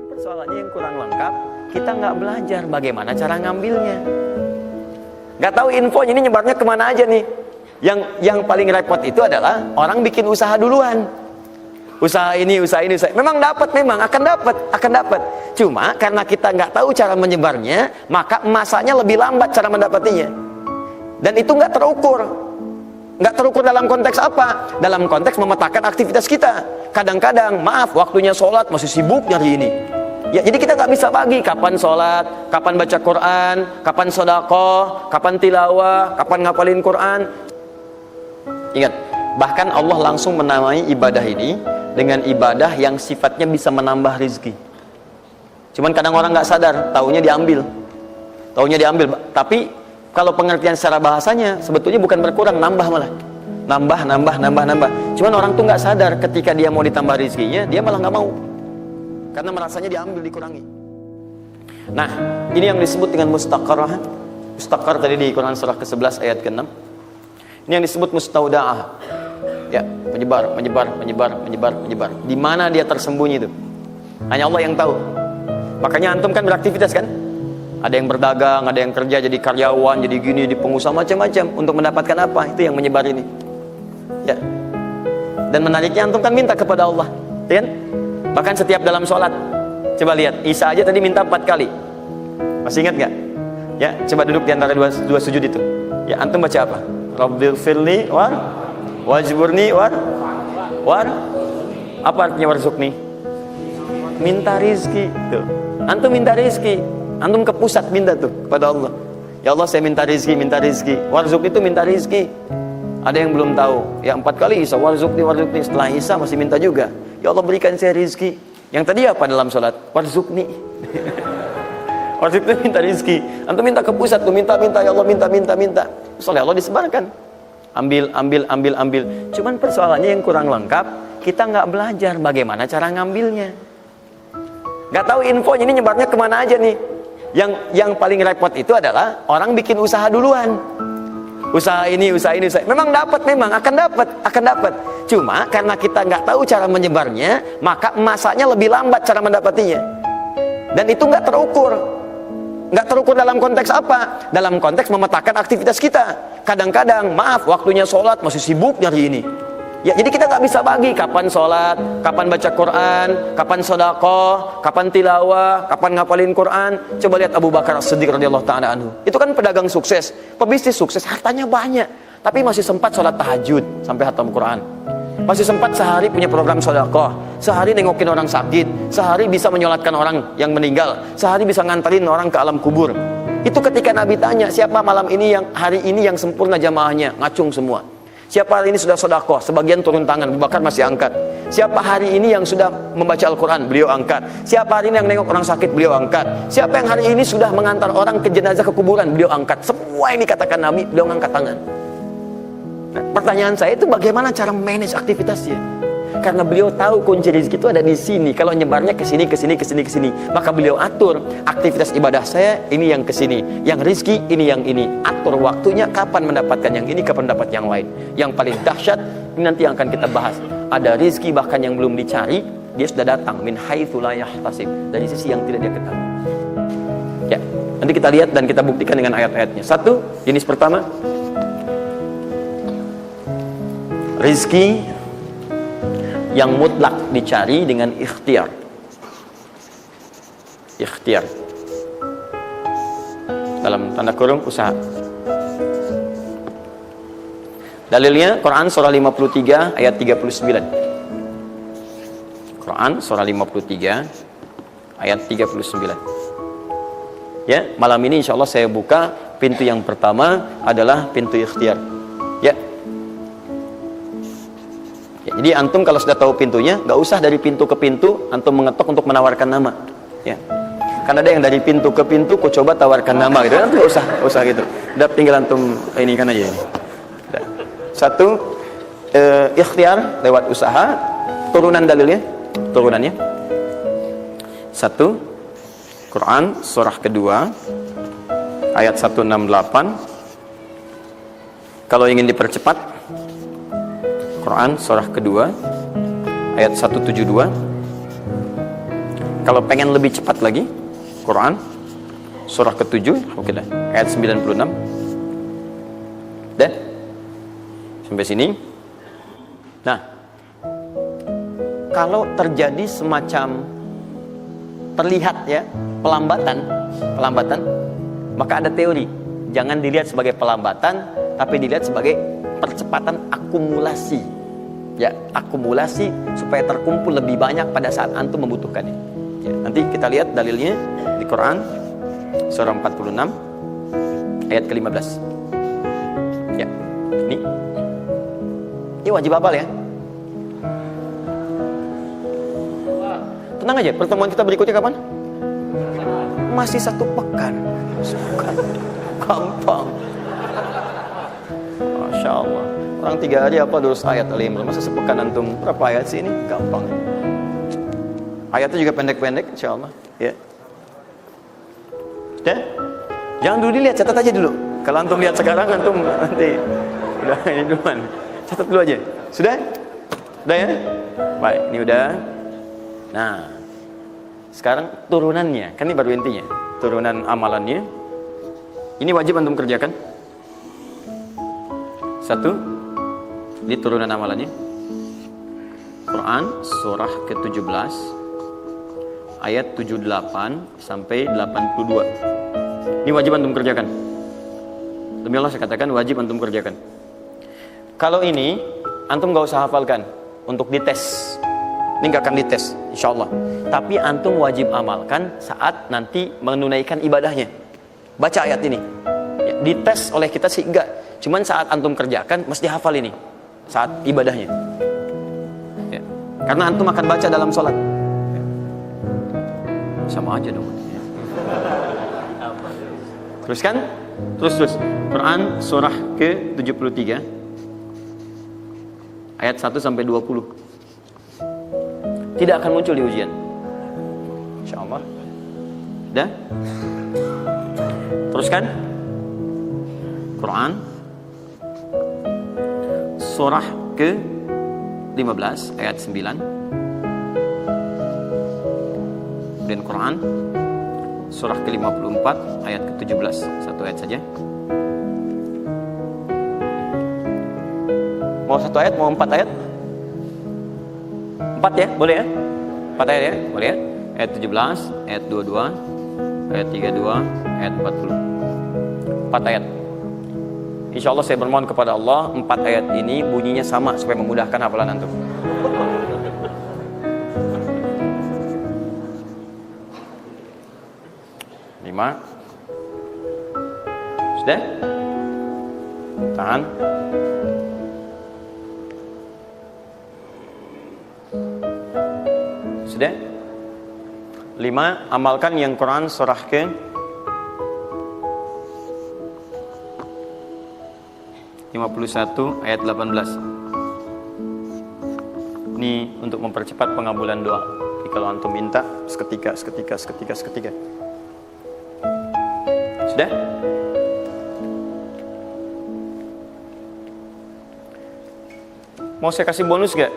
persoalannya yang kurang lengkap, kita nggak belajar bagaimana cara ngambilnya. Nggak tahu infonya ini nyebarnya kemana aja nih. Yang paling repot itu adalah orang bikin usaha duluan. Usaha ini. Memang dapat, memang akan dapat. Cuma karena kita nggak tahu cara menyebarnya, maka masanya lebih lambat cara mendapatinya. Dan itu nggak terukur. Nggak terukur dalam konteks apa? Dalam konteks memetakan aktivitas kita. Kadang-kadang, maaf, waktunya sholat masih sibuk nyari ini. Ya, jadi kita nggak bisa bagi kapan sholat, kapan baca Quran, kapan sedekah, kapan tilawah, kapan ngapalin Quran. Ingat, bahkan Allah langsung menamai ibadah ini dengan ibadah yang sifatnya bisa menambah rizki. Cuman kadang orang nggak sadar, taunya diambil. Tapi kalau pengertian secara bahasanya sebetulnya bukan berkurang, nambah malah. Nambah. Cuman orang tuh nggak sadar ketika dia mau ditambah rizkinya, dia malah nggak mau. Karena merasanya diambil, dikurangi. Nah, ini yang disebut dengan mustaqarrah. Mustaqar tadi di Quran surah ke-11 ayat ke-6. Ini yang disebut mustauda'ah. Ya, menyebar. Di mana dia tersembunyi itu? Hanya Allah yang tahu. Makanya antum kan beraktivitas kan? Ada yang berdagang, ada yang kerja jadi karyawan, jadi gini, di pengusaha macam-macam untuk mendapatkan apa? Itu yang menyebar ini. Ya. Dan menariknya antum kan minta kepada Allah, ya kan? Bahkan setiap dalam sholat. Coba lihat, Isa aja tadi minta 4 kali. Masih ingat nggak? Ya, coba duduk di antara dua sujud itu. Ya, antum baca apa? Rabbighfirli wajburni apa artinya warzuqni? Minta rizki. Tuh. Antum minta rizki. Antum ke pusat minta tuh kepada Allah. Ya Allah, saya minta rizki. Warzuq itu minta rizki. Ada yang belum tahu. Ya 4 kali Isa warzuqni. Setelah Isa masih minta juga. Ya Allah, berikan saya rizki. Yang tadi apa dalam sholat? Warzuqni. Warzuq itu minta rizki. Antum minta ke pusat tuh, minta. Ya Allah, minta. Soalnya Allah disebarkan. Ambil. Cuman persoalannya yang kurang lengkap, kita nggak belajar bagaimana cara ngambilnya. Nggak tahu infonya ini nyebarnya kemana aja nih. Yang paling repot itu adalah orang bikin usaha duluan. Usaha ini. Memang dapat, memang akan dapat. Cuma karena kita nggak tahu cara menyebarnya, maka masanya lebih lambat cara mendapatinya. Dan itu nggak terukur. Nggak terukur dalam konteks apa? Dalam konteks memetakan aktivitas kita. Kadang-kadang, maaf, waktunya sholat masih sibuk nyari ini. Ya, jadi kita nggak bisa bagi kapan sholat, kapan baca Quran, kapan sedekah, kapan tilawah, kapan ngapalin Quran. Coba lihat Abu Bakar As-Siddiq radhiyallahu ta'ala anhu. Itu kan pedagang sukses, pebisnis sukses, hartanya banyak, tapi masih sempat sholat tahajud sampai khatam Quran. Masih sempat sehari punya program sedekah, sehari nengokin orang sakit, sehari bisa menyolatkan orang yang meninggal, sehari bisa nganterin orang ke alam kubur. Itu ketika Nabi tanya, siapa malam ini hari ini yang sempurna jamaahnya, ngacung semua. Siapa hari ini sudah sedekah, sebagian turun tangan, Abu Bakar masih angkat. Siapa hari ini yang sudah membaca Al-Quran, beliau angkat. Siapa hari ini yang nengok orang sakit, beliau angkat. Siapa yang hari ini sudah mengantar orang ke jenazah ke kuburan, beliau angkat. Semua yang dikatakan Nabi, beliau angkat tangan. Nah, pertanyaan saya itu bagaimana cara manage aktivitasnya? Karena beliau tahu kunci rezeki itu ada di sini. Kalau nyebarnya ke sini, maka beliau atur aktivitas ibadah saya ini yang ke sini, yang rezeki ini yang ini. Atur waktunya kapan mendapatkan yang ini, kapan mendapat yang lain. Yang paling dahsyat ini nanti yang akan kita bahas. Ada rezeki bahkan yang belum dicari, dia sudah datang min haitsu la yahtasib, dari sisi yang tidak dia ketahui. Ya, nanti kita lihat dan kita buktikan dengan ayat-ayatnya. Satu, jenis pertama, rezeki yang mutlak dicari dengan ikhtiar. Dalam tanda kurung usaha. Dalilnya Quran surah 53 ayat 39. Quran surah 53 ayat 39. Ya, malam ini insya Allah saya buka pintu yang pertama adalah pintu ikhtiar. Ya. Jadi antum kalau sudah tahu pintunya, nggak usah dari pintu ke pintu antum mengetok untuk menawarkan nama. Ya, kan ada yang dari pintu ke pintu, kok coba tawarkan nama gitu. Antum nggak usah gitu. Udah tinggal antum ini kan aja ini. Udah. Satu, ikhtiar lewat usaha. Turunan dalilnya, turunannya. Satu, Quran surah kedua ayat 168. Kalau ingin dipercepat, Quran surah kedua ayat 172. Kalau pengen lebih cepat lagi, Quran surah ke-7, oke dah, ayat 96. Dan sampai sini. Nah, kalau terjadi semacam terlihat ya pelambatan, maka ada teori, jangan dilihat sebagai pelambatan, tapi dilihat sebagai percepatan akumulasi. Ya, akumulasi supaya terkumpul lebih banyak pada saat antum membutuhkannya. Ya, nanti kita lihat dalilnya di Quran surah 46 ayat ke-15. Ya, ini wajib hafal ya. Tenang aja, pertemuan kita berikutnya kapan? Masih 1 pekan. Gampang. Masya Allah. Orang 3 hari apa 200 ayat Al-Imran. Masa sepekan antum berapa ayat sih ini? Gampang. Ayatnya juga pendek-pendek insya Allah. Ya. Sudah? Jangan dulu dilihat, catat aja dulu. Kalau antum lihat sekarang, antum nanti udah ini duluan. Catat dulu aja. Sudah? Udah ya? Baik, ini udah. Nah, sekarang turunannya, kan ini baru intinya. Turunan amalannya. Ini wajib antum kerjakan. 1, di turunan amalannya. Quran surah ke-17 ayat 78 sampai 82. Ini wajib antum kerjakan. Demi Allah saya katakan wajib antum kerjakan. Kalau ini antum gak usah hafalkan untuk dites. Ini gak akan dites insyaallah. Tapi antum wajib amalkan saat nanti menunaikan ibadahnya. Baca ayat ini. Ya, dites oleh kita sih enggak. Cuman saat antum kerjakan mesti hafal ini saat ibadahnya. Ya. Karena antum akan baca dalam sholat. Ya. Sama aja dong. Ya. Teruskan. Terus. Quran surah ke-73 ayat 1 sampai 20. Tidak akan muncul di ujian. Insyaallah. Dah? Teruskan. Quran surah ke-15 ayat 9. Dan Quran surah ke-54 ayat ke-17. 1 ayat saja. Mau 1 ayat, mau 4 ayat? 4 ya, boleh ya? 4 ayat ya, boleh ya? Ayat 17, ayat 22, ayat 32, ayat 40. 4 ayat. Insya Allah saya bermohon kepada Allah 4 ayat ini bunyinya sama supaya memudahkan hafalan antum. Lima. Sudah? Tahan. Sudah? 5. Amalkan yang Quran surah ke 51 ayat 18. Ini untuk mempercepat pengabulan doa. Jadi kalau antum minta seketika. Sudah? Mau saya kasih bonus gak?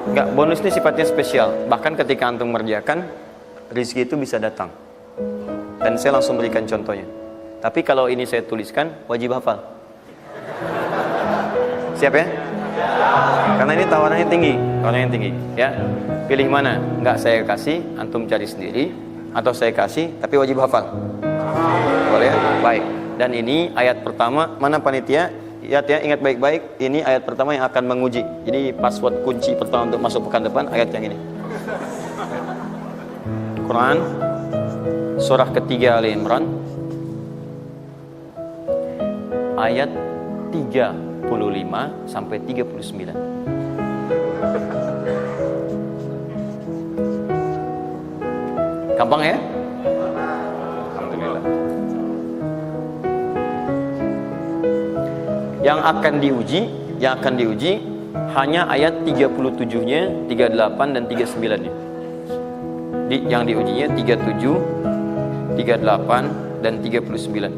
Enggak, bonus ini sifatnya spesial. Bahkan ketika antum mengerjakan, rezeki itu bisa datang. Dan saya langsung berikan contohnya. Tapi kalau ini saya tuliskan, wajib hafal. Siap ya? Karena ini tawarannya tinggi, ya. Pilih mana? Enggak saya kasih, antum cari sendiri, atau saya kasih, tapi wajib hafal. Boleh ya? Baik. Dan ini ayat pertama, mana panitia? Lihat ya, ingat baik-baik, ini ayat pertama yang akan menguji. Jadi password kunci pertama untuk masuk pekan depan, ayat yang ini. Quran surah ketiga Al-Imran ayat 35 sampai 39. Gampang ya? Alhamdulillah. Yang akan diuji hanya ayat 37-nya, 38 dan 39-nya. Yang diujinya 37, 38 dan 39.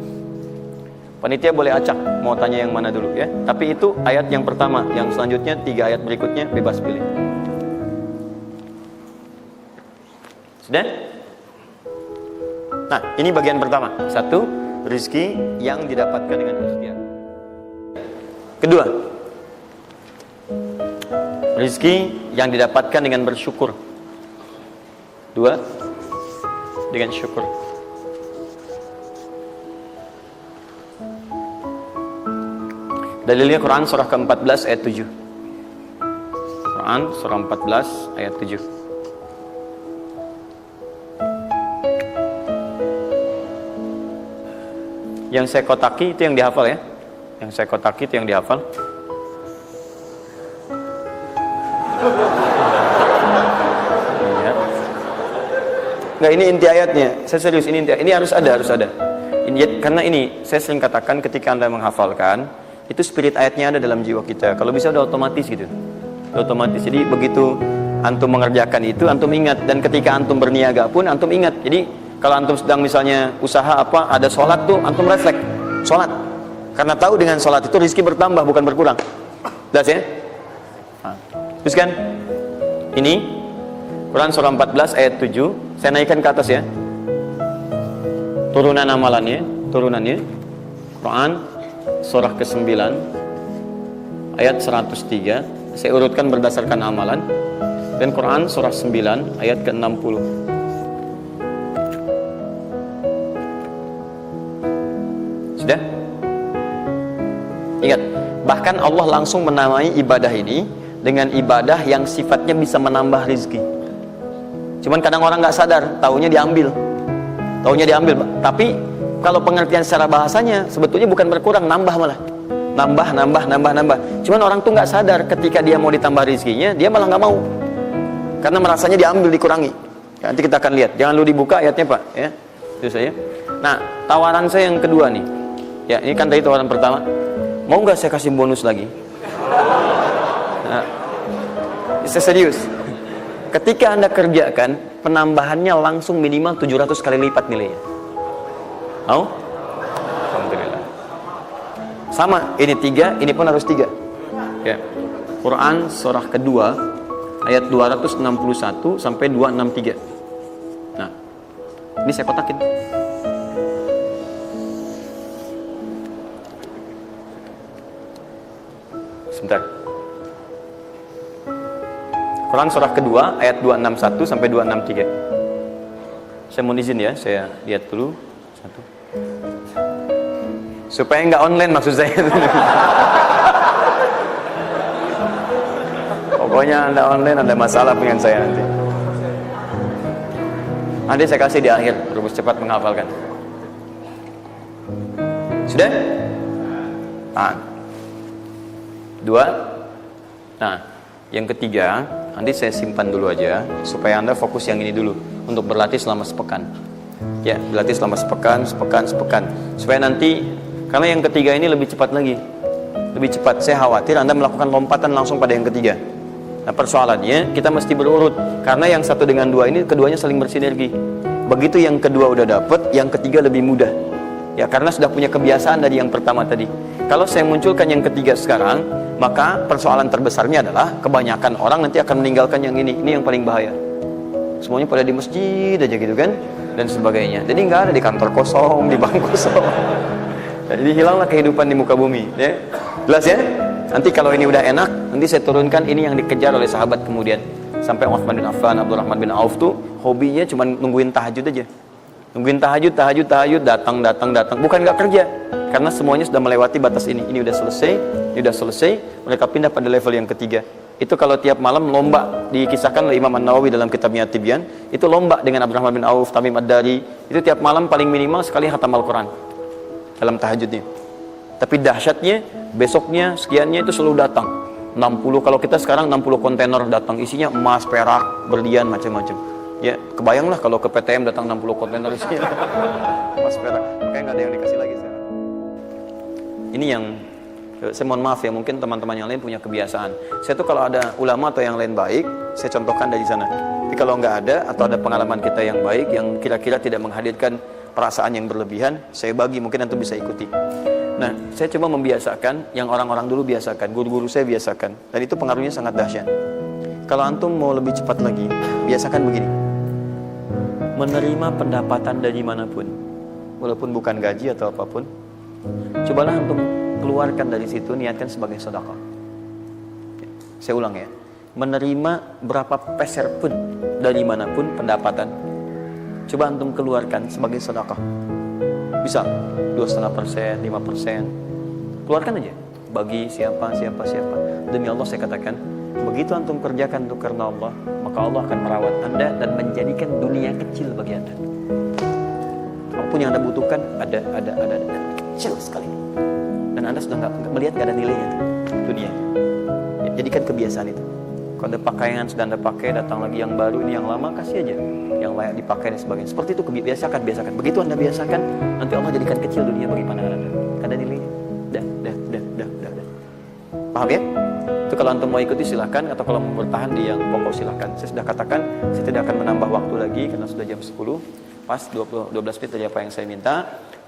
Panitia boleh acak mau tanya yang mana dulu ya. Tapi itu ayat yang pertama, yang selanjutnya 3 ayat berikutnya bebas pilih. Sudah? Nah, ini bagian pertama. Satu, rizki yang didapatkan dengan ikhtiar. Kedua, rizki yang didapatkan dengan bersyukur. Dua, dengan syukur. Dalilnya Quran surah ke-14 ayat 7. Quran surah 14 ayat 7. Yang saya kotaki itu yang dihafal ya. Yang saya kotaki itu yang dihafal. Ya. Enggak, ini inti ayatnya. Saya serius, ini inti. Ini harus ada. Ini, karena ini saya sering katakan ketika Anda menghafalkan, itu spirit ayatnya ada dalam jiwa kita. Kalau bisa udah otomatis gitu. Udah otomatis. Jadi begitu antum mengerjakan itu, antum ingat. Dan ketika antum berniaga pun, antum ingat. Jadi kalau antum sedang misalnya usaha apa, ada sholat tuh, antum refleks sholat. Karena tahu dengan sholat itu rezeki bertambah, bukan berkurang. Jelas ya? Nah, terus kan? Ini Quran surah 14 ayat 7. Saya naikkan ke atas ya. Turunannya. Quran surah ke-9 ayat 103. Saya urutkan berdasarkan amalan. Dan Quran surah 9 ayat ke-60. Sudah? Ingat, bahkan Allah langsung menamai ibadah ini dengan ibadah yang sifatnya bisa menambah rezeki. Cuman kadang orang nggak sadar, taunya diambil. Tapi kalau pengertian secara bahasanya sebetulnya bukan berkurang, nambah malah. Nambah. Cuman orang tuh nggak sadar ketika dia mau ditambah rezekinya, dia malah nggak mau. Karena merasanya diambil, dikurangi. Nanti kita akan lihat. Jangan lu dibuka ayatnya, Pak, ya. Itu saya. Nah, tawaran saya yang kedua nih. Ya, ini kan tadi tawaran pertama. Mau nggak saya kasih bonus lagi? Nah, saya serius. Ketika Anda kerjakan, penambahannya langsung minimal 700 kali lipat nilainya. Mau? Alhamdulillah. Sama, ini 3, ini pun harus 3. Ya. Quran surah kedua ayat 261 sampai 263. Nah, ini saya kotakin. Sebentar. Quran surah kedua ayat 261 sampai 263. Saya mohon izin ya, saya lihat dulu satu. Supaya nggak online maksud saya. Pokoknya Anda online ada masalah dengan saya nanti. Nanti saya kasih di akhir, rumus cepat menghafalkan. Sudah? Nah. 2. Nah, yang ketiga, nanti saya simpan dulu aja supaya Anda fokus yang ini dulu untuk berlatih selama sepekan. Ya, berlatih selama sepekan. Supaya nanti, karena yang ketiga ini lebih cepat lagi. Lebih cepat. Saya khawatir Anda melakukan lompatan langsung pada yang ketiga. Nah, persoalannya kita mesti berurut karena yang satu dengan dua ini keduanya saling bersinergi. Begitu yang kedua udah dapet, yang ketiga lebih mudah. Ya, karena sudah punya kebiasaan dari yang pertama tadi. Kalau saya munculkan yang ketiga sekarang, maka persoalan terbesarnya adalah kebanyakan orang nanti akan meninggalkan yang ini. Ini yang paling bahaya. Semuanya pada di masjid aja gitu kan, dan sebagainya. Jadi nggak ada di kantor kosong, di bank kosong. Jadi hilanglah kehidupan di muka bumi. Ya. Jelas ya? Nanti kalau ini udah enak, nanti saya turunkan ini yang dikejar oleh sahabat kemudian. Sampai Utsman bin Affan, Abdurrahman bin Auf tuh hobinya cuma nungguin tahajud aja. Nungguin tahajud, datang. Bukan nggak kerja, karena semuanya sudah melewati batas ini. Ini udah selesai, mereka pindah pada level yang ketiga. Itu kalau tiap malam lomba, dikisahkan oleh Imam An-Nawawi dalam kitabnya Tibyan. Itu lomba dengan Abdurrahman bin Auf, Tamim Ad-Dari. Itu tiap malam paling minimal sekali khatam Al-Quran dalam tahajudnya. Tapi dahsyatnya, besoknya sekiannya itu selalu datang. 60, kalau kita sekarang 60 kontainer datang, isinya emas, perak, berlian, macam-macam. Ya, kebayanglah kalau ke PTM datang 60 kontainer isinya emas, perak. Makanya nggak ada yang dikasih lagi sekarang. Ini yang saya mohon maaf ya, mungkin teman-teman yang lain punya kebiasaan. Saya tuh kalau ada ulama atau yang lain baik, saya contohkan dari sana. Tapi kalau nggak ada, atau ada pengalaman kita yang baik, yang kira-kira tidak menghadirkan perasaan yang berlebihan, saya bagi, mungkin antum bisa ikuti. Nah, saya coba membiasakan yang orang-orang dulu biasakan, guru-guru saya biasakan, dan itu pengaruhnya sangat dahsyat. Kalau antum mau lebih cepat lagi, biasakan begini. menerima pendapatan dari manapun, walaupun bukan gaji atau apapun, cobalah antum keluarkan dari situ, niatkan sebagai sedekah. Saya ulang ya, menerima berapa peser pun dari manapun pendapatan, coba antum keluarkan sebagai sedekah. Bisa 2,5%, 5%, keluarkan aja, bagi siapa. Demi Allah saya katakan, begitu antum kerjakan untuk karena Allah, maka Allah akan merawat anda dan menjadikan dunia kecil bagi anda. Apapun yang anda butuhkan ada kecil sekali, dan anda sudah nggak melihat, nggak ada nilainya dunia. Ya, jadikan kebiasaan itu. Kalau ada pakaian sudah anda pakai, datang lagi yang baru, ini yang lama kasih aja, yang layak dipakai dan sebagainya. Seperti itu, biasakan. Begitu anda biasakan, nanti Allah jadikan kecil dunia bagi pandangan anda. Ada nilainya. Dah. Paham ya? Itu kalau antum mau ikuti silahkan, atau kalau mau bertahan di yang pokok silahkan. Saya sudah katakan, saya tidak akan menambah waktu lagi karena sudah jam 10. Pas 12 menit tadi apa yang saya minta.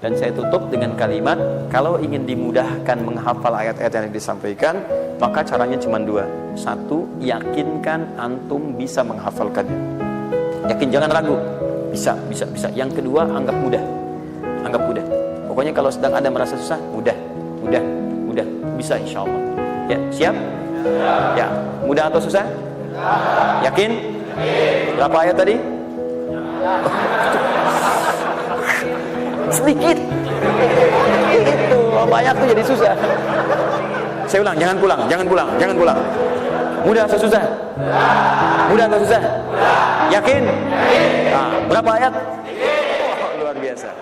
Dan saya tutup dengan kalimat, kalau ingin dimudahkan menghafal ayat-ayat yang disampaikan, maka caranya cuma dua. Satu, yakinkan antum bisa menghafalkannya. Yakin, jangan ragu. Bisa. Yang kedua, anggap mudah. Pokoknya kalau sedang ada merasa susah, mudah. Bisa insya Allah. Ya, siap? Ya, mudah atau susah? Yakin? Berapa ayat tadi? Sedikit. Itu banyak tuh jadi susah. Saya ulang, jangan pulang. Mudah atau susah? Yakin? Nah, berapa ayat? Oh, luar biasa.